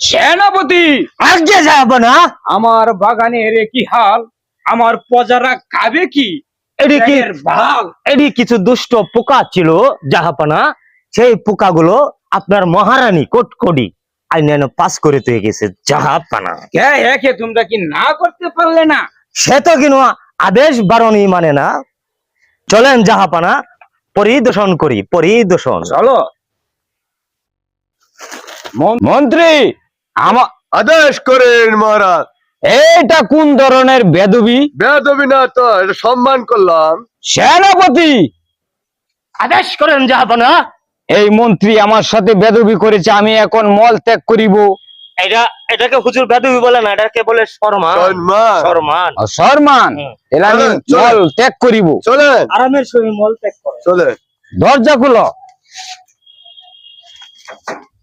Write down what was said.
সেনাপতি, আজকে যাব না। আমার বাগানের কি হাল, আমার প্রজারা খাবে কি? এদিকে এর ভাল এদিকে কিছু দুষ্ট পোকা ছিল জাহাপানা, সেই পোকাগুলো আপনার মহারানী কোটকড়ি আইন পাস করে তুই গেছে জাহাপানা। কে একে তোমরা কি না করতে পারলে না? সে তো কিনো আদেশ বারণই মানে না। চলেন জাহাপানা, পরিদর্শন করি, পরিদর্শন। চলো। মন্ত্রী, আমার আদেশ করেন মহারাজ। এইটা কোন ধরনের বেদবি? বেয়াদবি না তো, এটা সম্মান করলাম। সেনাপতি, আদেশ করেন জাহাপানা। এই মন্ত্রী আমার সাথে বেদবি করেছে, আমি এখন মল ত্যাগ করিব। এটাকে হুজুর বেদবি বলে না, এটাকে বলে সম্মান। সম্মান। সম্মান। সম্মান, এলা আমি চলেন। মল ত্যাগ করিব। চলেন আরামের সঙ্গে মল ত্যাগ করে। চলেন। দরজা খুলো।